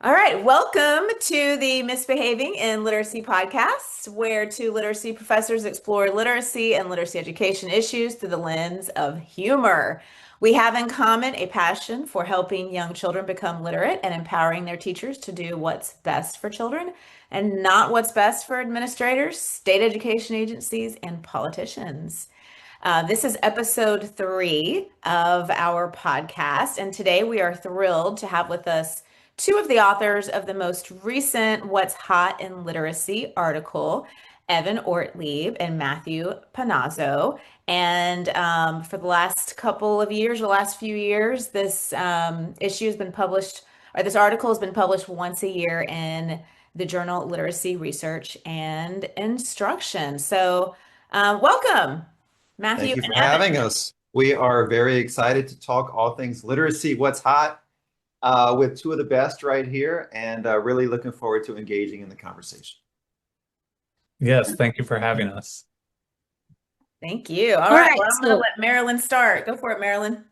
All right, welcome to the Misbehaving in Literacy podcast, where two literacy professors explore literacy and literacy education issues through the lens of humor. We have in common a passion for helping young children become literate and empowering their teachers to do what's best for children and not what's best for administrators, state education agencies, and politicians. This is episode 3 of our podcast, and today we are thrilled to have with us two of the authors of the most recent What's Hot in Literacy article, Evan Ortlieb and Matthew Panozzo. And for the last couple of years, the last few years, this issue has been published, or this article has been published once a year in the journal Literacy Research and Instruction. So, welcome. Matthew Thank you and for Evan. having us. We are very excited to talk all things literacy, what's hot, with two of the best right here, and really looking forward to engaging in the conversation. Yes, thank you for having us. Thank you. All All right. right, Well, I'm going to so let Marilyn start. Go for it, Marilyn.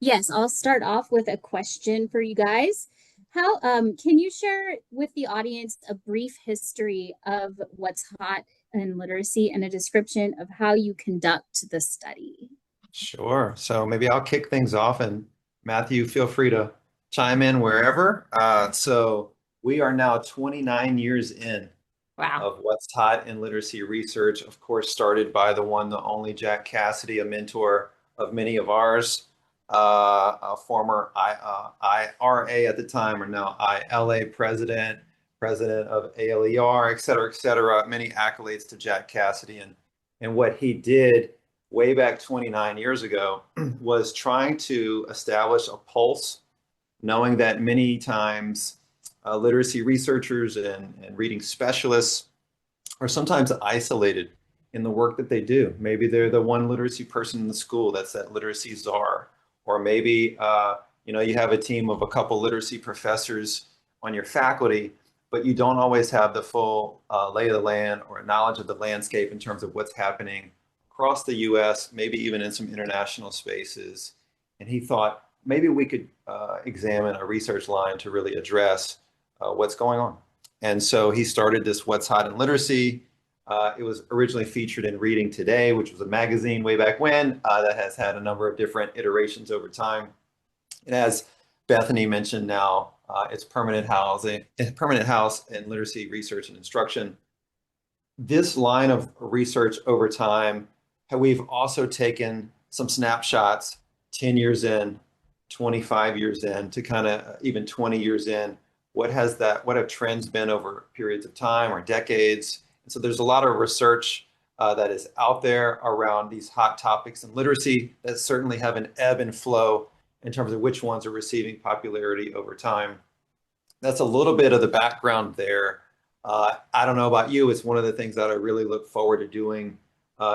yes, I'll start off with a question for you guys. How can you share with the audience a brief history of what's hot in literacy and a description of how you conduct the study? Sure. So maybe I'll kick things off, and Matthew, feel free to chime in wherever. So we are now 29 years in Wow. of what's hot in literacy research, of course, started by the one, the only Jack Cassidy, a mentor of many of ours, a former IRA at the time, or now ILA president, president of ALER, et cetera, many accolades to Jack Cassidy. And what he did way back 29 years ago was trying to establish a pulse, knowing that many times literacy researchers and reading specialists are sometimes isolated in the work that they do. Maybe they're the one literacy person in the school that's that literacy czar, or maybe you have a team of a couple literacy professors on your faculty, but you don't always have the full lay of the land or knowledge of the landscape in terms of what's happening across the U.S., maybe even in some international spaces. And he thought maybe we could examine a research line to really address what's going on. And so he started this What's Hot in Literacy. It was originally featured in Reading Today, which was a magazine way back when that has had a number of different iterations over time. And as Bethany mentioned now, it's permanent house in literacy research and instruction. This line of research over time, we've also taken some snapshots 10 years in, 25 years in, to kind of even 20 years in. What have trends been over periods of time or decades? And so there's a lot of research that is out there around these hot topics in literacy that certainly have an ebb and flow in terms of which ones are receiving popularity over time. That's a little bit of the background there. I don't know about you, it's one of the things that I really look forward to doing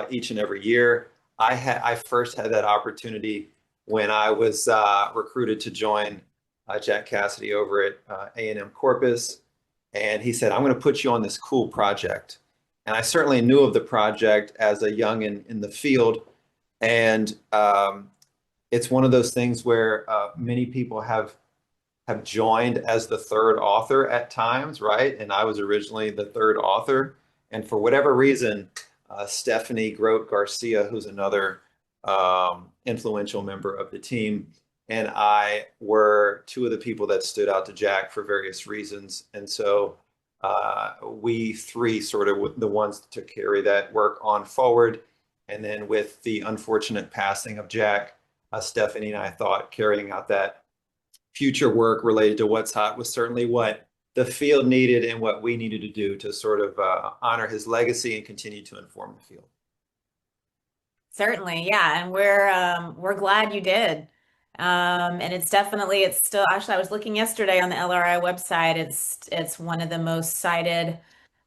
each and every year. I first had that opportunity when I was recruited to join Jack Cassidy over at A&M Corpus. And he said, I'm going to put you on this cool project. And I certainly knew of the project as a young in the field. And it's one of those things where many people have joined as the third author at times, right? And I was originally the third author. And for whatever reason, Stephanie Grote Garcia, who's another influential member of the team, and I were two of the people that stood out to Jack for various reasons. And so we three sort of the ones to carry that work on forward. And then with the unfortunate passing of Jack, Stephanie and I thought carrying out that future work related to what's hot was certainly what the field needed and what we needed to do to sort of honor his legacy and continue to inform the field. Certainly, yeah, and we're glad you did. And it's still actually I was looking yesterday on the LRI website. It's one of the most cited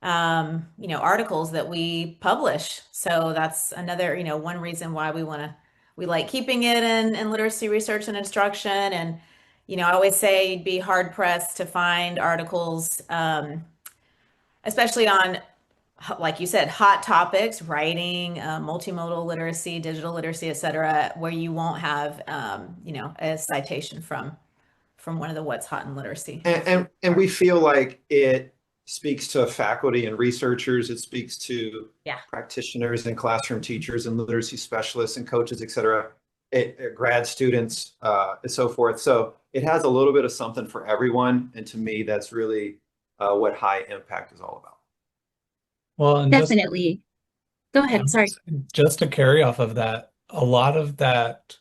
articles that we publish. So that's another, one reason why we like keeping it in literacy research and instruction. And I always say you'd be hard pressed to find articles, especially on, like you said, hot topics, writing, multimodal literacy, digital literacy, et cetera, where you won't have, a citation from from one of the What's Hot in Literacy. And we feel like it speaks to faculty and researchers. It speaks to practitioners and classroom teachers and literacy specialists and coaches, et cetera, grad students, and so forth. So it has a little bit of something for everyone. And to me, that's really what high impact is all about. Well, and Definitely. Go ahead. Sorry. just to carry off of that, a lot of that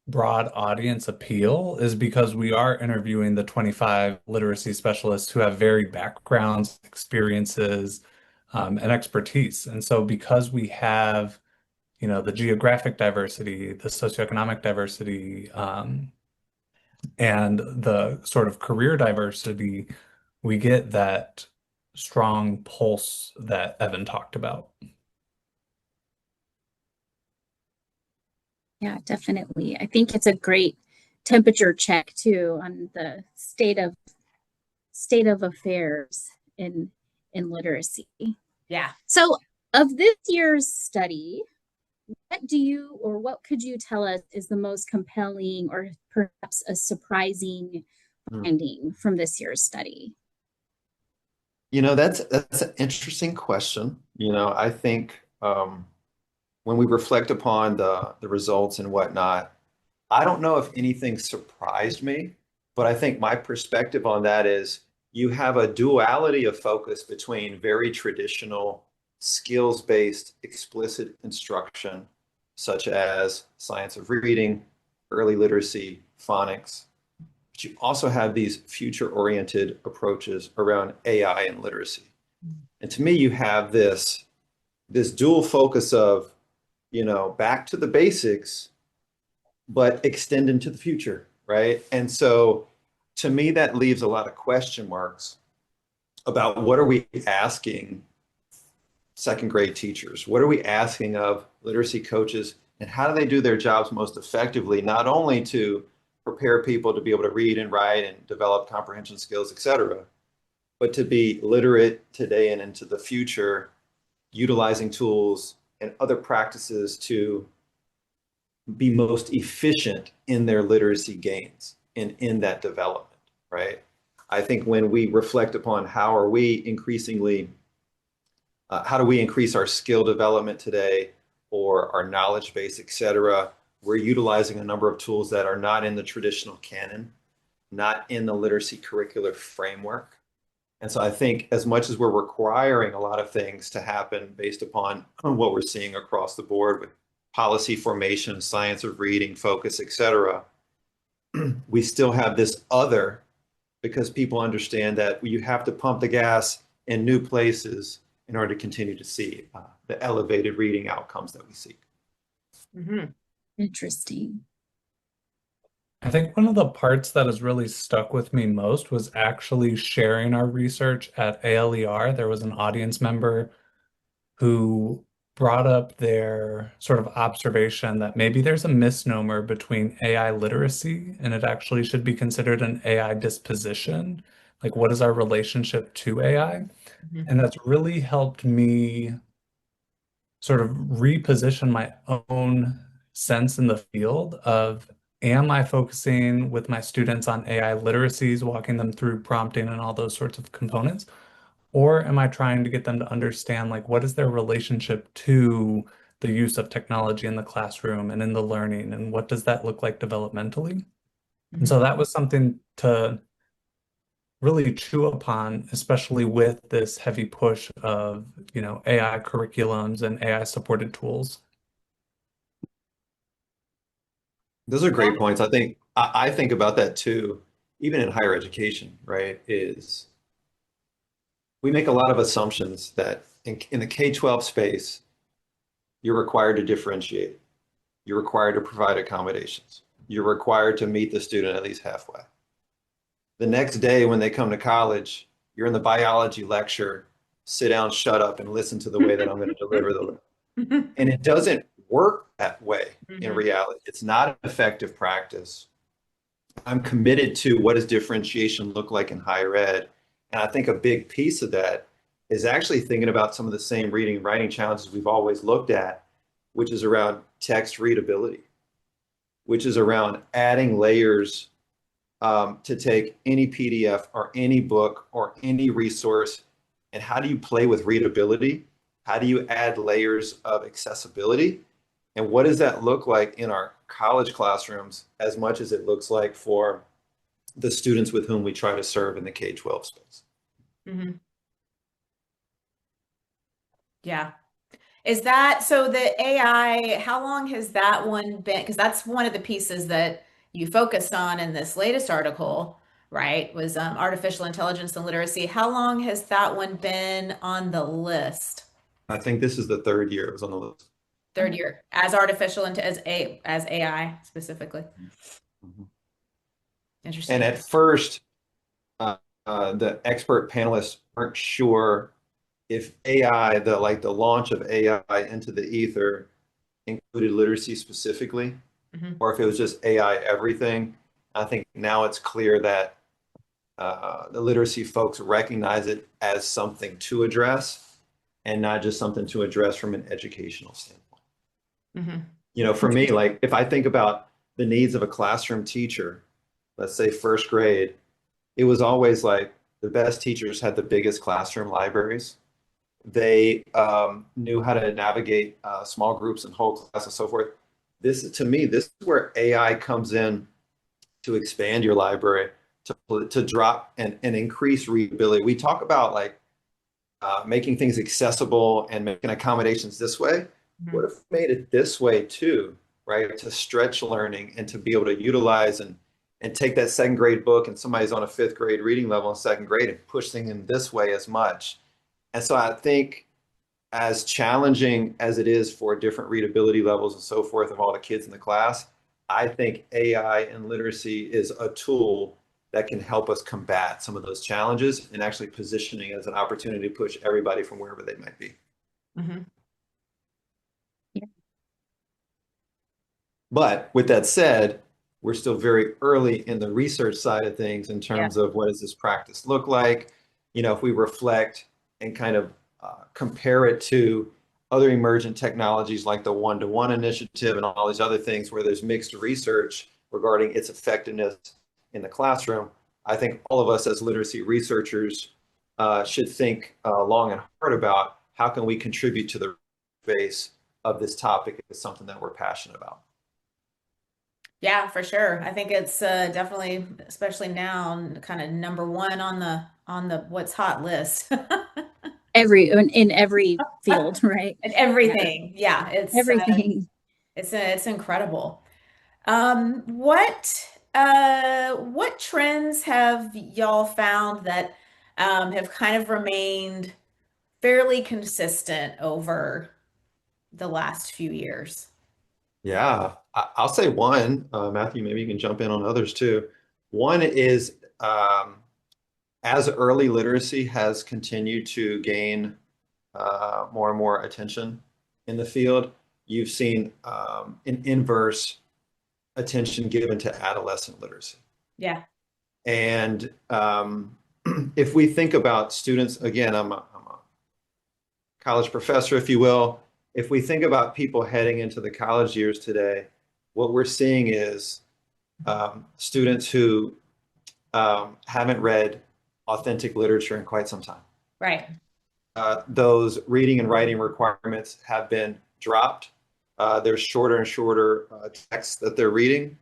broad audience appeal is because we are interviewing the 25 literacy specialists who have varied backgrounds, experiences, and expertise. And so because we have, the geographic diversity, the socioeconomic diversity, and the sort of career diversity, we get that strong pulse that Evan talked about. Yeah, definitely. I think it's a great temperature check too on the state of affairs in literacy. Yeah. So of this year's study, what could you tell us is the most compelling or perhaps a surprising finding from this year's study? That's an interesting question. I think when we reflect upon the results and whatnot, I don't know if anything surprised me, but I think my perspective on that is you have a duality of focus between very traditional skills-based explicit instruction, such as science of reading, early literacy, phonics. But you also have these future-oriented approaches around AI and literacy. And to me, you have this dual focus of, back to the basics, but extend into the future, right? And so to me, that leaves a lot of question marks about what are we asking second grade teachers? What are we asking of literacy coaches, and how do they do their jobs most effectively, not only to prepare people to be able to read and write and develop comprehension skills, et cetera, but to be literate today and into the future, utilizing tools and other practices to be most efficient in their literacy gains and in that development, right? I think when we reflect upon how do we increase our skill development today, or our knowledge base, et cetera, we're utilizing a number of tools that are not in the traditional canon, not in the literacy curricular framework. And so I think as much as we're requiring a lot of things to happen based upon what we're seeing across the board with policy formation, science of reading, focus, et cetera, we still have this other, because people understand that you have to pump the gas in new places in order to continue to see the elevated reading outcomes that we seek. Mm-hmm. Interesting. I think one of the parts that has really stuck with me most was actually sharing our research at ALER. There was an audience member who brought up their sort of observation that maybe there's a misnomer between AI literacy and it actually should be considered an AI disposition. Like, what is our relationship to AI? Mm-hmm. And that's really helped me sort of reposition my own sense in the field of, am I focusing with my students on AI literacies, walking them through prompting and all those sorts of components? Or am I trying to get them to understand, like, what is their relationship to the use of technology in the classroom and in the learning, and what does that look like developmentally? Mm-hmm. And so that was something to really chew upon, especially with this heavy push of, AI curriculums and AI supported tools. Those are great points. I think about that too, even in higher education, right? Is we make a lot of assumptions that in the K-12 space, you're required to differentiate. You're required to provide accommodations. You're required to meet the student at least halfway. The next day when they come to college, you're in the biology lecture, sit down, shut up, and listen to the way that I'm going to deliver the. And it doesn't work that way in reality. It's not an effective practice. I'm committed to what does differentiation look like in higher ed. And I think a big piece of that is actually thinking about some of the same reading and writing challenges we've always looked at, which is around text readability, which is around adding layers to take any PDF or any book or any resource, and how do you play with readability? How do you add layers of accessibility? And what does that look like in our college classrooms as much as it looks like for the students with whom we try to serve in the K-12 space? Mm-hmm. Yeah. Is that so the AI, how long has that one been? Because that's one of the pieces that you focused on in this latest article, right? Was artificial intelligence and literacy. How long has that one been on the list? I think this is the third year it was on the list. Third year as artificial and as AI specifically. Mhm. Interesting. And at first, the expert panelists weren't sure if AI, the launch of AI into the ether included literacy specifically, or if it was just AI everything. I think now it's clear that the literacy folks recognize it as something to address and not just something to address from an educational standpoint. For me, like if I think about the needs of a classroom teacher, let's say first grade, it was always like the best teachers had the biggest classroom libraries. They knew how to navigate small groups and whole class and so forth. To me, this is where AI comes in to expand your library, to drop and increase readability. We talk about like making things accessible and making accommodations this way. What if we made it this way too, right? To stretch learning and to be able to utilize and take that second grade book and somebody's on a fifth grade reading level in second grade and push things in this way as much. And so I think as challenging as it is for different readability levels and so forth of all the kids in the class, I think AI and literacy is a tool that can help us combat some of those challenges and actually positioning as an opportunity to push everybody from wherever they might be. Mm-hmm. Yeah. But with that said, we're still very early in the research side of things in terms of what does this practice look like? If we reflect and kind of compare it to other emergent technologies like the one-to-one initiative and all these other things where there's mixed research regarding its effectiveness in the classroom, I think all of us as literacy researchers should think long and hard about how can we contribute to the base of this topic if it's something that we're passionate about. Yeah, for sure. I think it's definitely, especially now, kind of number one on the what's hot list. In every field, right? And everything. Yeah, Everything. it's incredible. What trends have y'all found that have kind of remained fairly consistent over the last few years? Yeah, I'll say one. Matthew, maybe you can jump in on others too. One is as early literacy has continued to gain more and more attention in the field, you've seen an inverse attention given to adolescent literacy. Yeah. And if we think about students, again, I'm a college professor, if you will. If we think about people heading into the college years today, what we're seeing is students who haven't read authentic literature in quite some time. Right. Those reading and writing requirements have been dropped. There's shorter and shorter texts that they're reading.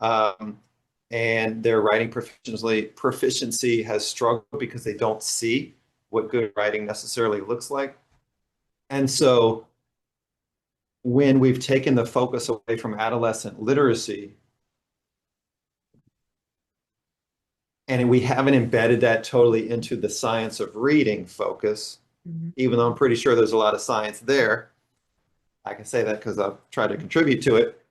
And their writing proficiency has struggled because they don't see what good writing necessarily looks like. And so when we've taken the focus away from adolescent literacy, and we haven't embedded that totally into the science of reading focus, even though I'm pretty sure there's a lot of science there, I can say that because I've tried to contribute to it,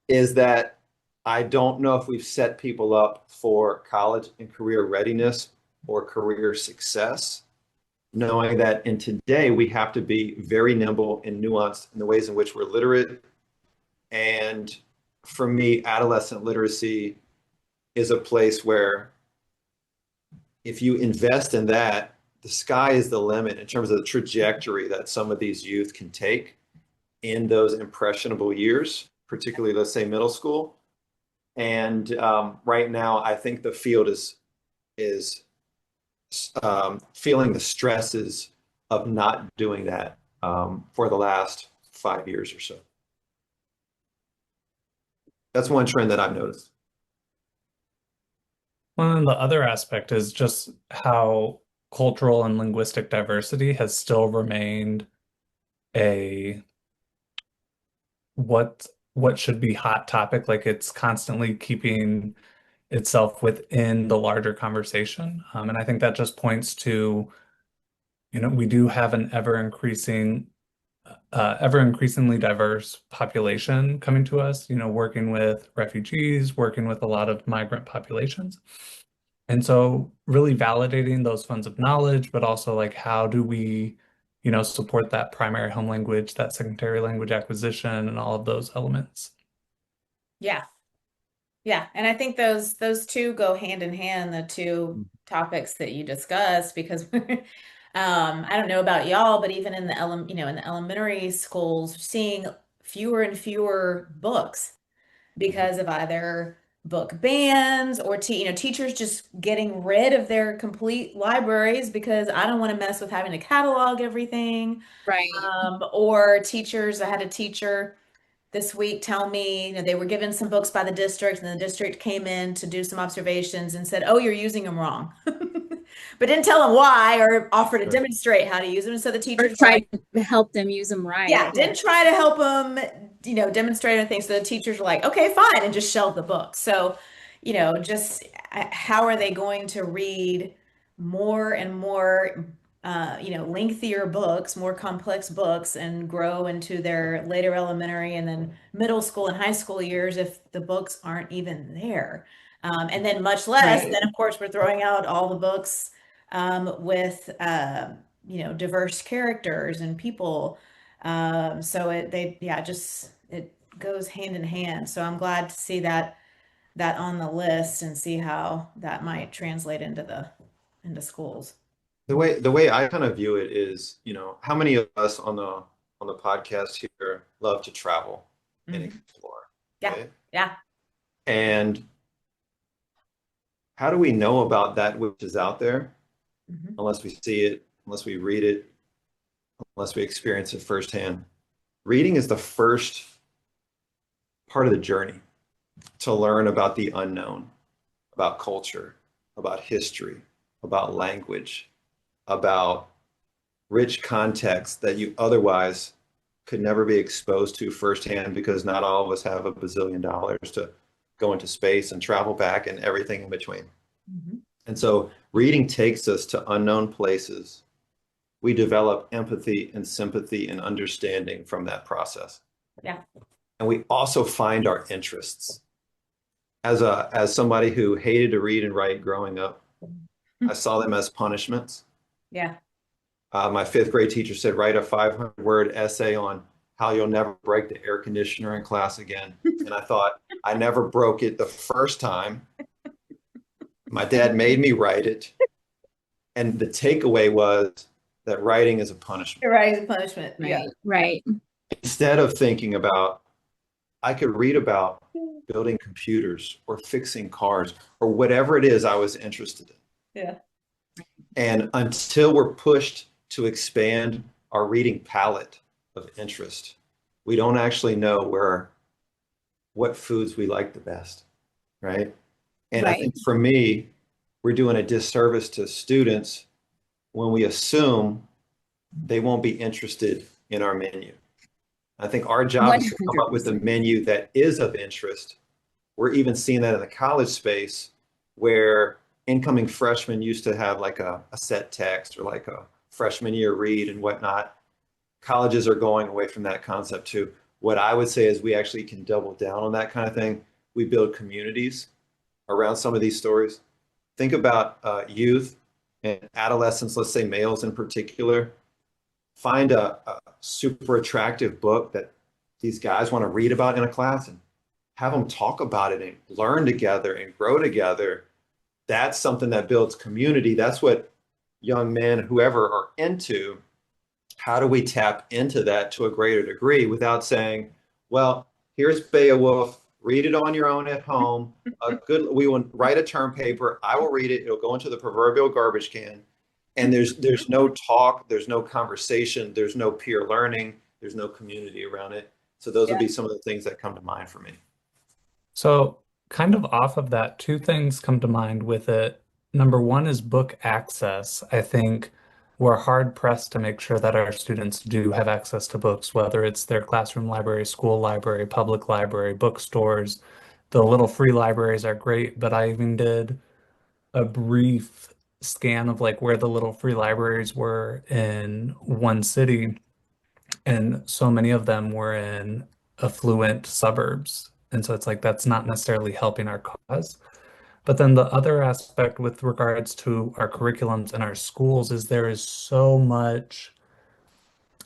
is that I don't know if we've set people up for college and career readiness or career success, knowing that in today we have to be very nimble and nuanced in the ways in which we're literate. And for me, adolescent literacy is a place where if you invest in that, the sky is the limit in terms of the trajectory that some of these youth can take in those impressionable years, particularly, let's say, middle school. And right now, I think the field is feeling the stresses of not doing that for the last 5 years or so. That's one trend that I've noticed. Well, and the other aspect is just how cultural and linguistic diversity has still remained a what what should be hot topic. Like it's constantly keeping itself within the larger conversation. And I think that just points to, we do have an ever increasingly diverse population coming to us, working with refugees, working with a lot of migrant populations. And so really validating those funds of knowledge, but also like how do we, support that primary home language, that secondary language acquisition, and all of those elements. Yeah. Yeah. And I think those two go hand in hand, the two topics that you discussed, because I don't know about y'all, but even in the in the elementary schools, we're seeing fewer and fewer books because of either book bans or teachers just getting rid of their complete libraries because I don't want to mess with having to catalog everything. Right. Or teachers, I had a teacher this week tell me, they were given some books by the district and the district came in to do some observations and said, "Oh, you're using them wrong." But didn't tell them why or offer to Sure. demonstrate how to use them. And so the Or teachers were try like, to help them use them right. yeah, didn't try to help them, demonstrate anything. So the teachers were like, okay, fine, and just shelved the book. So, just how are they going to read more and more, lengthier books, more complex books, and grow into their later elementary and then middle school and high school years if the books aren't even there? And then much less, Right. then of course we're throwing out all the books with diverse characters and people. So it goes hand in hand. So I'm glad to see that on the list and see how that might translate into schools. The way I kind of view it is, how many of us on the podcast here love to travel and Mhm. explore, Yeah, right? yeah. And how do we know about that which is out there Mhm. unless we see it, unless we read it, unless we experience it firsthand? Reading is the first part of the journey to learn about the unknown, about culture, about history, about language, about rich context that you otherwise could never be exposed to firsthand because not all of us have a bazillion dollars to go into space and travel back and everything in between. Mhm. And so reading takes us to unknown places. We develop empathy and sympathy and understanding from that process. Yeah. And we also find our interests. As somebody who hated to read and write growing up, I saw them as punishments. Yeah. My fifth grade teacher said, write a 500-word essay on how you'll never break the air conditioner in class again. And I thought, I never broke it the first time. My dad made me write it. And the takeaway was that writing is a punishment. You're right, the punishment. Right. Yeah. Right. Instead of thinking about, I could read about building computers or fixing cars or whatever it is I was interested in. Yeah. And until we're pushed to expand our reading palette of interest, we don't actually know what foods we like the best, right? And I Right. think for me, we're doing a disservice to students when we assume they won't be interested in our menu. I think our job is to come up with a 100%. menu that is of interest. We're even seeing that in the college space where incoming freshmen used to have like a set text or like a freshman year read and whatnot. Colleges are going away from that concept too. What I would say is we actually can double down on that kind of thing. We build communities around some of these stories. Think about youth and adolescents, let's say males in particular. Find a super attractive book that these guys want to read about in a class and have them talk about it and learn together and grow together. That's something that builds community. That's what young men, whoever, are into. How do we tap into that to a greater degree without saying, well, here's Beowulf, read it on your own at home. We will write a term paper. I will read it. It'll go into the proverbial garbage can. And there's no talk, there's no conversation, there's no peer learning, there's no community around it. So those would be some of the things that come to mind for me. So, kind of off of that, two things come to mind with it. Number one is book access. I think we're hard pressed to make sure that our students do have access to books, whether it's their classroom library, school library, public library, bookstores. The little free libraries are great, but I even did a brief scan of like where the little free libraries were in one city, and so many of them were in affluent suburbs. And so it's like that's not necessarily helping our cause. But then the other aspect with regards to our curriculums and our schools is there is so much,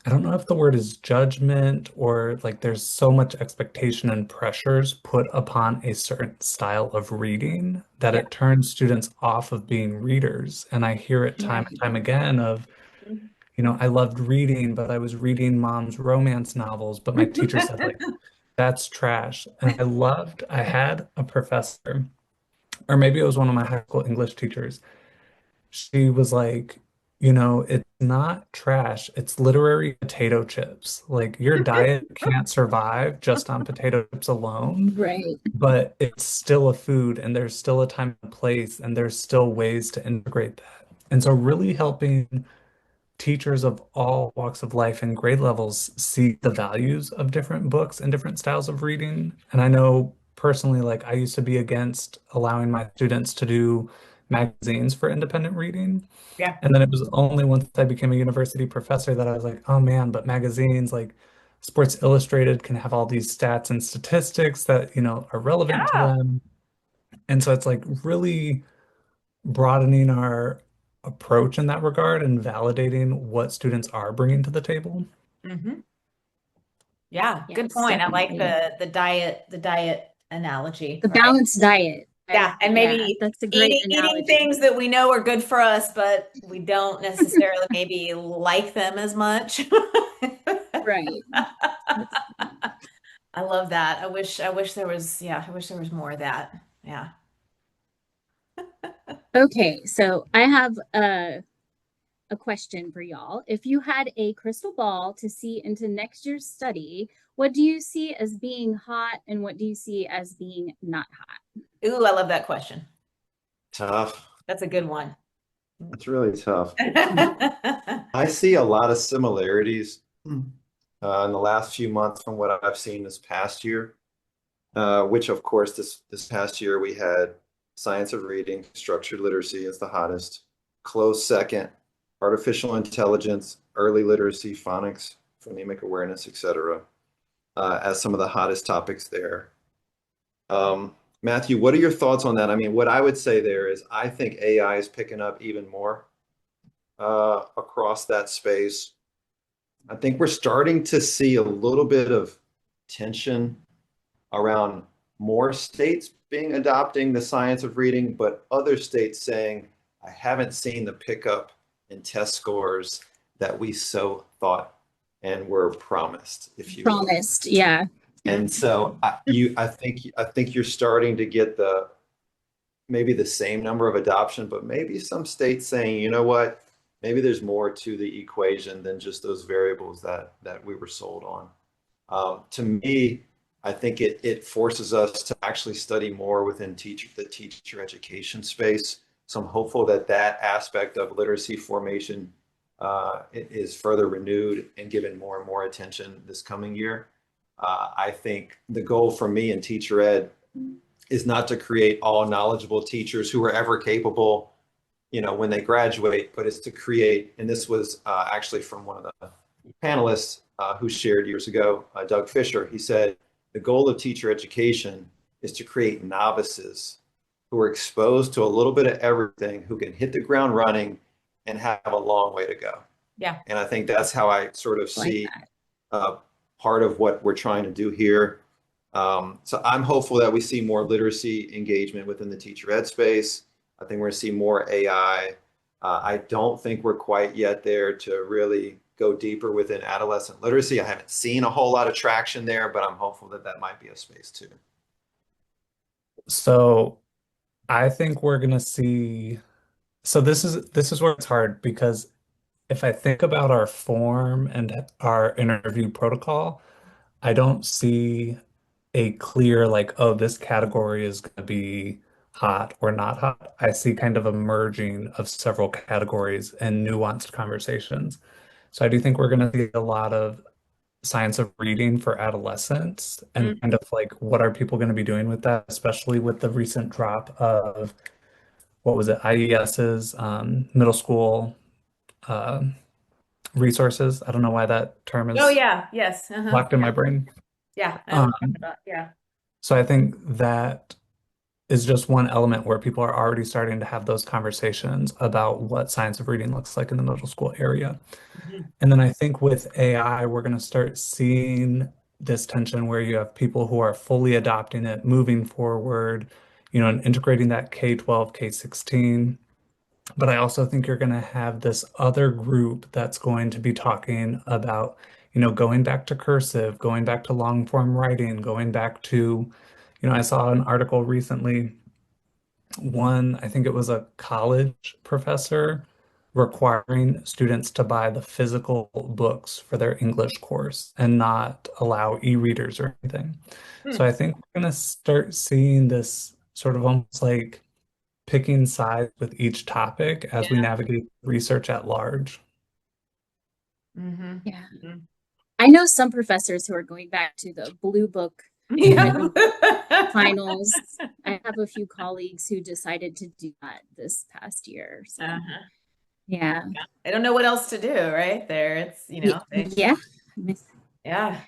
I don't know if the word is judgment or like there's so much expectation and pressures put upon a certain style of reading that Yeah. it turns students off of being readers. And I hear it time and time again of, I loved reading, but I was reading mom's romance novels, but my teacher said like, that's trash. And I had a professor, or maybe it was one of my high school English teachers. She was like, it's not trash. It's literary potato chips. Like your diet can't survive just on potato chips alone, Right. but it's still a food and there's still a time and place and there's still ways to integrate that. And so really helping teachers of all walks of life and grade levels see the values of different books and different styles of reading. And I know personally, like I used to be against allowing my students to do magazines for independent reading. Yeah. And then it was only once I became a university professor that I was like, oh man, but magazines like Sports Illustrated can have all these stats and statistics that, are relevant to Yeah. them. And so it's like really broadening our approach in that regard and validating what students are bringing to the table. Mm-hmm. Yeah, good Yes, point. I like definitely. the diet analogy, The right? balanced diet. Yeah, and maybe That's a great eating analogy. things that we know are good for us, but we don't necessarily maybe like them as much. Right. I love that. I wish there was, I wish there was more of that. Yeah. Okay, so I have a question for y'all. If you had a crystal ball to see into next year's study, what do you see as being hot and what do you see as being not hot? Ooh, I love that question. Tough. That's a good one. It's really tough. I see a lot of similarities in the last few months from what I've seen this past year, which of course this past year we had science of reading, structured literacy is the hottest. Close second, artificial intelligence, early literacy, phonics, phonemic awareness, etc., as some of the hottest topics there. Matthew, what are your thoughts on that? I mean, what I would say there is I think AI is picking up even more across that space. I think we're starting to see a little bit of tension around more states adopting the science of reading, but other states saying, I haven't seen the pickup in test scores that we so thought and were promised, if you will. Promised, yeah. And so I think you're starting to get maybe the same number of adoption, but maybe some states saying, you know what, maybe there's more to the equation than just those variables that we were sold on. To me, I think it forces us to actually study more within the teacher education space. So I'm hopeful that aspect of literacy formation is further renewed and given more and more attention this coming year. I think the goal for me in teacher ed is not to create all knowledgeable teachers who are ever capable, when they graduate, but it's to create, and this was actually from one of the panelists who shared years ago, Doug Fisher. He said, the goal of teacher education is to create novices who are exposed to a little bit of everything, who can hit the ground running and have a long way to go. Yeah. And I think that's how I sort of see part of what we're trying to do here. So I'm hopeful that we see more literacy engagement within the teacher ed space. I think we're going to see more AI. I don't think we're quite yet there to really go deeper within adolescent literacy. I haven't seen a whole lot of traction there, but I'm hopeful that might be a space too. So I think we're gonna see. So this is where it's hard because if I think about our form and our interview protocol, I don't see a clear like, oh, this category is going to be hot or not hot. I see kind of a merging of several categories and nuanced conversations. So I do think we're going to see a lot of science of reading for adolescents and kind of like what are people going to be doing with that, especially with the recent drop of what was it, IES's middle school uh, resources. I don't know why that term Oh is yeah, yes. Uh-huh. locked in my brain. Yeah, I know what you're talking Um, about. Yeah. so I think that is just one element where people are already starting to have those conversations about what science of reading looks like in the middle school area. Mhm. And then I think with AI, we're going to start seeing this tension where you have people who are fully adopting it, moving forward, and integrating that K-12, K-16. But I also think you're going to have this other group that's going to be talking about, going back to cursive, going back to long form writing, going back to, I saw an article recently, I think it was a college professor requiring students to buy the physical books for their English course and not allow e-readers or anything. So Hmm. I think we're going to start seeing this sort of almost like picking sides with each topic as we Yeah. navigate research at large. Mm-hmm. Yeah. Mm-hmm. I know some professors who are going back to the blue book Yeah. type of finals. I have a few colleagues who decided to do that this past year. So, Uh-huh. yeah. I don't know what else to do, right? There, it's, Yeah. yeah.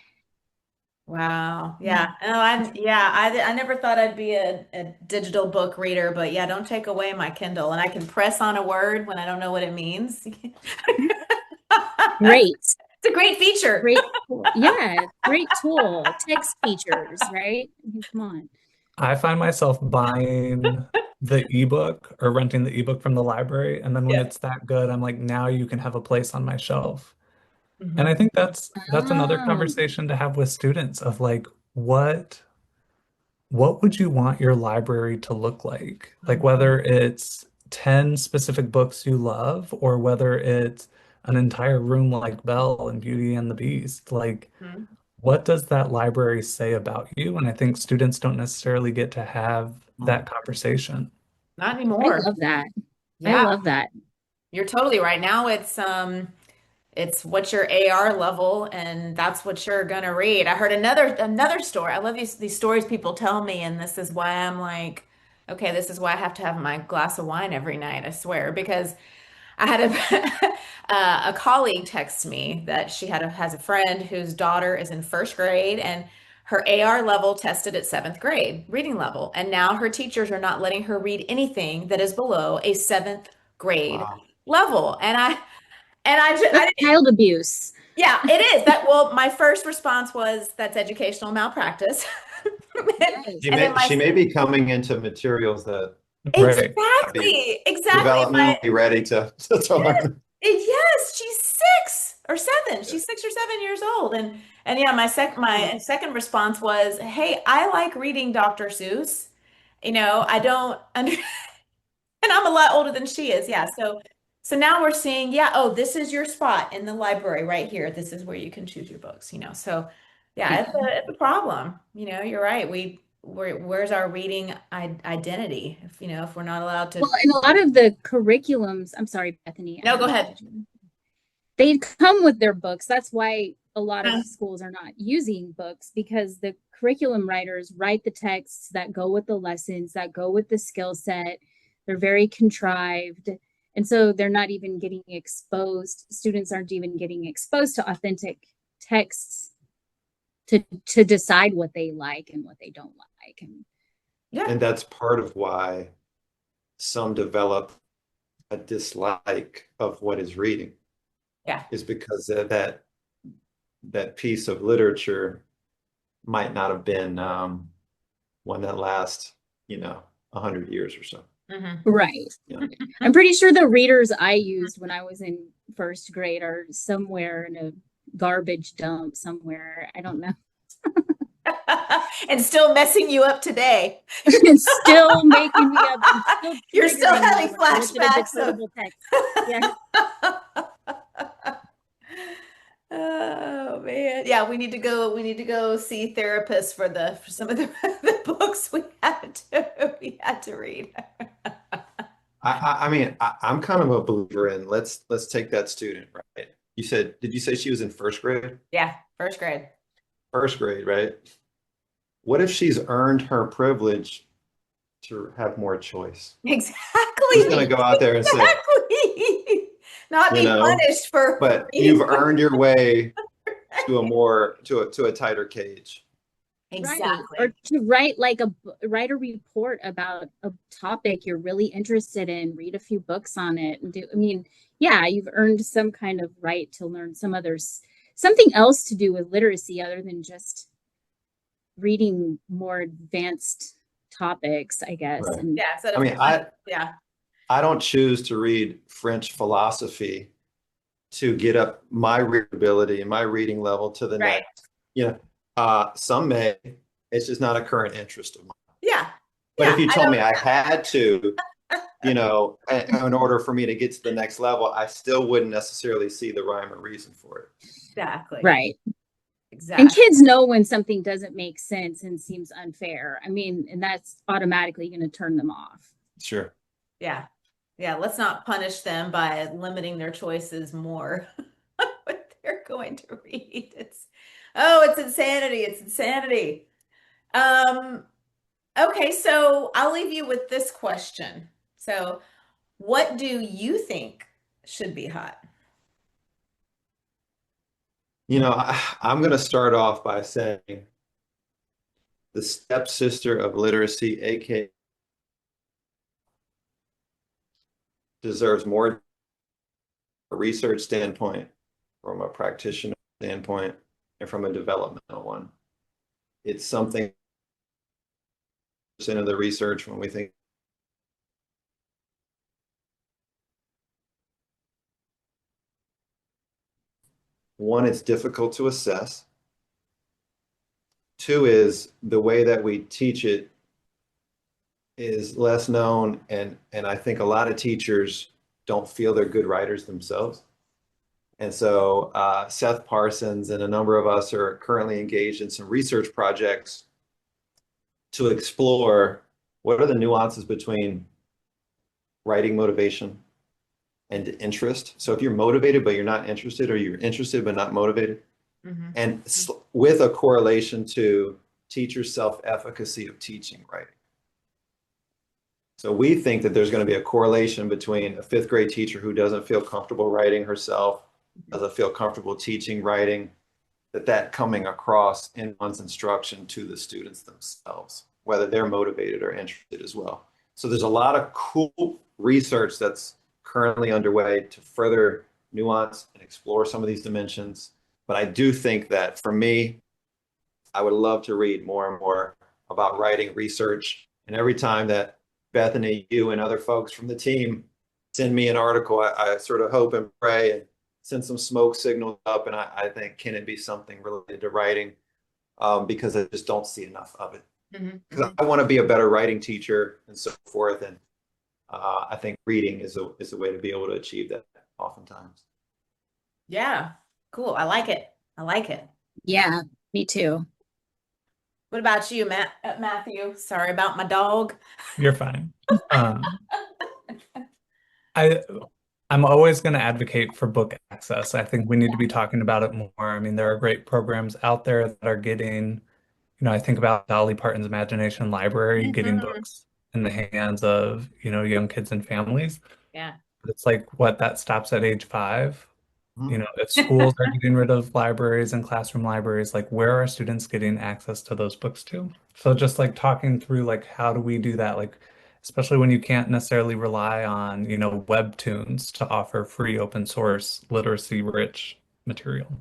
Wow. Yeah. Oh, I never thought I'd be a digital book reader, but yeah, don't take away my Kindle. And I can press on a word when I don't know what it means. Great. It's a great feature. Great tool. Yeah, great tool. Text features, right? I mean, come on. I find myself buying the ebook or renting the ebook from the library, and then when Yeah. it's that good, I'm like, now you can have a place on my shelf. And Hmm. I think that's another Oh, conversation to have with students of like, what would you want your library to look like? Like whether it's 10 specific books you love or whether it's an entire room like Belle and Beauty and the Beast. Like, what does that library say about you? And I think students don't necessarily get to have that conversation. Not I anymore. love that. I Yeah, love that. you're totally right. Now it's what's your AR level and that's what you're gonna read. I heard another story. I love these stories people tell me, and this is why I'm like, okay, this is why I have to have my glass of wine every night, I swear, because I had a colleague text me that she has a friend whose daughter is in first grade and her AR level tested at seventh grade reading level, and now her teachers are not letting her read anything that is below a seventh grade Wow. level. That's child abuse. Yeah, it is. Well, my first response was that's educational malpractice. Yes. And then She may be coming into materials that Right. not be exactly. developmentally ready to learn. Yes, she's 6 or 7. She's 6 or 7 years old. And yeah, my second response was, "Hey, I like reading Dr. Seuss. I don't under and I'm a lot older than she is. Yeah. So now we're seeing, yeah, oh, this is your spot in the library right here. This is where you can choose your books. So yeah, Yeah. it's a problem. You're right. Where's our reading identity if we're not allowed to. Well, and a lot of the curriculums, I'm sorry, Bethany, I No, go didn't mean ahead. to. They come with their books. That's why a lot of Uh, schools are not using books because the curriculum writers write the texts that go with the lessons, that go with the skill set. They're very contrived. And so they're not even getting exposed. Students aren't even getting exposed to authentic texts to decide what they like and what they don't like. And yeah. And that's part of why some develop a dislike of what is reading, Yeah. is because of that piece of literature might not have been one that lasts, 100 years or so. Mm-hmm. right. Yeah. I'm pretty sure the readers I used when I was in first grade are somewhere in a garbage dump somewhere. I don't know. And still messing you up today. It's still making me up. It's still You're still triggering me having when I look at a flashbacks of decodable text. Yeah. Oh man. Yeah, we need to go see therapists for some of the books we had to read. I mean, I'm kind of a believer in let's take that student, right? Did you say she was in first grade? Yeah, first grade. First grade, right? What if she's earned her privilege to have more choice? She's Exactly. going to go out there and say, Exactly. Not you be know, punished for but you've reading. earned your way to a tighter cage. Right. Or Exactly. to write a report about a topic you're really interested in, read a few books on it and I mean, yeah, you've earned some kind of right to learn something else to do with literacy other than just reading more advanced topics, I guess. Right. And Yeah, instead I of mean, yeah. I don't choose to read French philosophy to get up my readability and my reading level to the Right. next. Some may. It's just not a current interest of mine. Yeah. But if Yeah. you I told me don't I had to, in order for me to get to the next level, I still wouldn't necessarily see the rhyme or reason for it. exactly. right. And Exactly. kids know when something doesn't make sense and seems unfair. I mean, and that's automatically going to turn them off. Sure. Yeah. Yeah. Let's not punish them by limiting their choices more what they're going to read. It's insanity. It's insanity. Um, okay, so I'll leave you with this question. So, what do you think should be hot? I'm going to start off by saying the stepsister of literacy, aka, deserves more from a research standpoint, from a practitioner standpoint, and from a developmental one. It's something percent of the research when we think one, it's difficult to assess. Two is the way that we teach it is less known, and I think a lot of teachers don't feel they're good writers themselves. And so Seth Parsons and a number of us are currently engaged in some research projects to explore what are the nuances between writing motivation and interest. So if you're motivated but you're not interested, or you're interested but not motivated, Mhm. and with a correlation to teacher self-efficacy of teaching writing. So we think that there's going to be a correlation between a fifth grade teacher who doesn't feel comfortable writing herself, doesn't feel comfortable teaching writing, that coming across in one's instruction to the students themselves, whether they're motivated or interested as well. So there's a lot of cool research that's currently underway to further nuance and explore some of these dimensions. But I do think that for me, I would love to read more and more about writing research. And every time that Bethany, you, and other folks from the team send me an article, I sort of hope and pray and send some smoke signals up. And I think, can it be something related to writing? Because I just don't see enough of it. Because I want to be a better writing teacher and so forth. And I think reading is a way to be able to achieve that oftentimes. Yeah. Cool. I like it. I like it. Yeah, me too. What about you, Matthew? Sorry about my dog. You're fine. Um, I I'm always going to advocate for book access. I think we need to be talking about it more. I mean, there are great programs out there that are getting, I think about Dolly Parton's Imagination Library getting Mhm. books in the hands of, young kids and families. Yeah. But it's like what that stops at age 5. Mhm. If schools are getting rid of libraries and classroom libraries, like where are students getting access to those books to? So just like talking through like how do we do that? Like especially when you can't necessarily rely on, webtoons to offer free open source literacy rich material.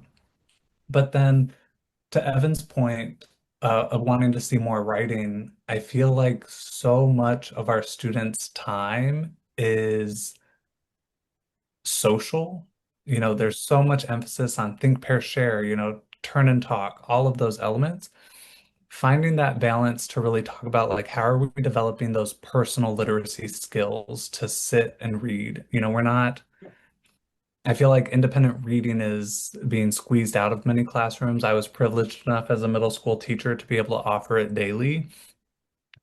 But then to Evan's point of wanting to see more writing, I feel like so much of our students' time is social. There's so much emphasis on think, pair, share, turn and talk, all of those elements. finding that balance to really talk about like how are we developing those personal literacy skills to sit and read. We're not, I feel like independent reading is being squeezed out of many classrooms. I was privileged enough as a middle school teacher to be able to offer it daily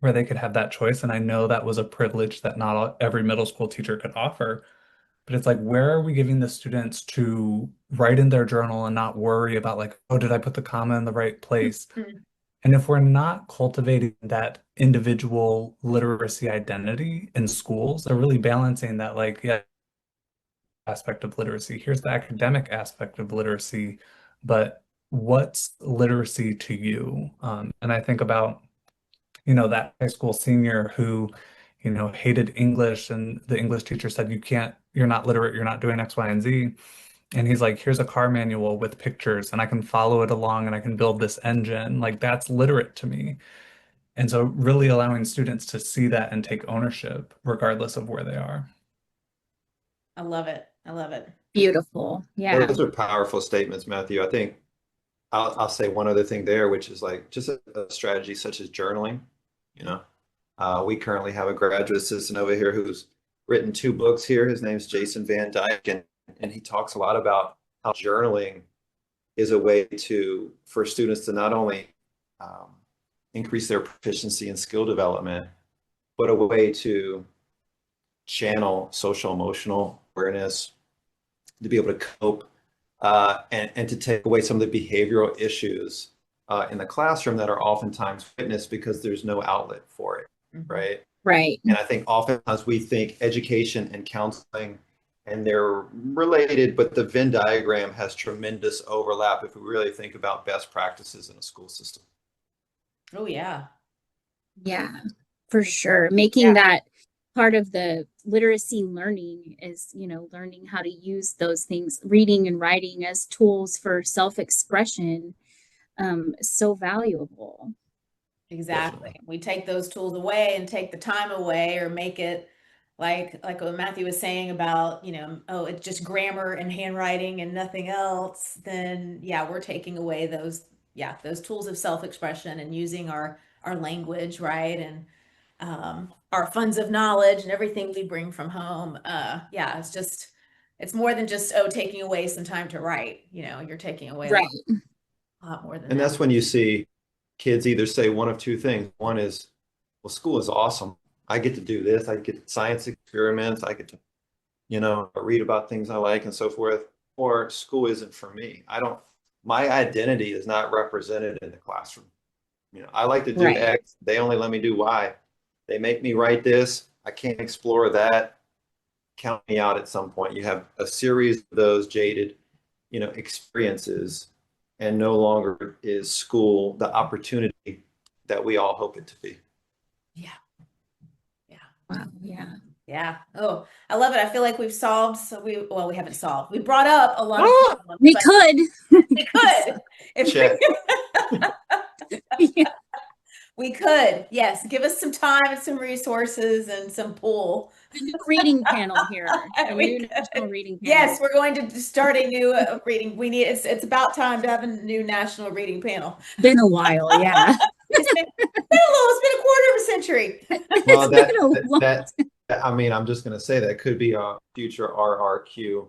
where they could have that choice. And I know that was a privilege that not every middle school teacher could offer. But it's like, where are we giving the students to write in their journal and not worry about like, oh, did I put the comma in the right place? And if we're not cultivating that individual literacy identity in schools, they're really balancing that, like, yeah, aspect of literacy. Here's the academic aspect of literacy, but what's literacy to you? And I think about, that high school senior who, hated English, and the English teacher said, you're not literate, you're not doing X, Y, and Z. And he's like, here's a car manual with pictures, and I can follow it along and I can build this engine. Like, that's literate to me. And so, really allowing students to see that and take ownership, regardless of where they are. I love it. I love it. Beautiful. Yeah. Those are powerful statements, Matthew. I think I'll say one other thing there, which is like just a strategy such as journaling. We currently have a graduate assistant over here who's written 2 books here. His name's Jason Van Dyke, and he talks a lot about how journaling is a way for students to not only increase their proficiency and skill development, but a way to channel social emotional awareness, to be able to cope, and to take away some of the behavioral issues in the classroom that are oftentimes witnessed because there's no outlet for it, right? Right. And I think oftentimes we think education and counseling, and they're related, but the Venn diagram has tremendous overlap if we really think about best practices in a school system. Oh, yeah. Yeah, for sure. Making that part of the literacy learning is, learning how to use those things, reading and writing as tools for self-expression, so valuable. Exactly. We take those tools away and take the time away, or make it like what Matthew was saying about, oh, it's just grammar and handwriting and nothing else. Then we're taking away those tools of self-expression and using our language, right? And our funds of knowledge and everything we bring from home. It's more than just, taking away some time to write. You're taking away a lot more than And that. that's when you see kids either say one of 2 things. One is, well, school is awesome. I get to do this. I get science experiments. I get to, read about things I like and so forth. Or school isn't for me. My identity is not represented in the classroom. I like to do X. They only let me do Y. They make me write this. I can't explore that. Count me out at some point. You have a series of those jaded, experiences, and no longer is school the opportunity that we all hope it to be. Yeah. Yeah. Wow. Yeah. Yeah. Oh, I love it. I feel like we've solved. We haven't solved. We brought up a lot of problems. We could. We could. Yeah. We could. Yes. Give us some time and some resources and some pull. A new reading panel here. A new national reading panel. Yes, we're going to start a new reading. It's about time to have a new national reading panel. Been a while, yeah. It's been a quarter of a century. Well, I'm just going to say that could be a future RRQ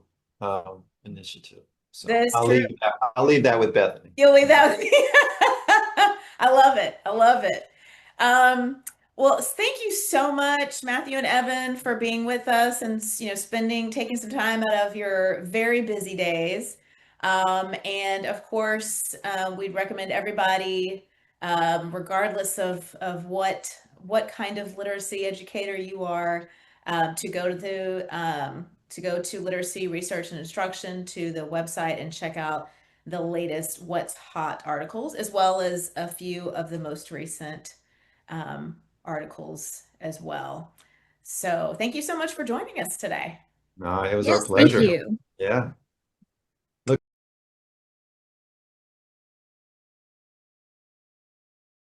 initiative. So I'll leave that with Bethany. You'll leave that with me. I love it. I love it. Well, thank you so much, Matthew and Evan, for being with us and taking some time out of your very busy days. And of course, we'd recommend everybody, regardless of what kind of literacy educator you are, to go to Literacy Research and Instruction, to the website, and check out the latest What's Hot articles, as well as a few of the most recent articles as well. So thank you so much for joining us today. No, it was our pleasure. Thank you. Yeah.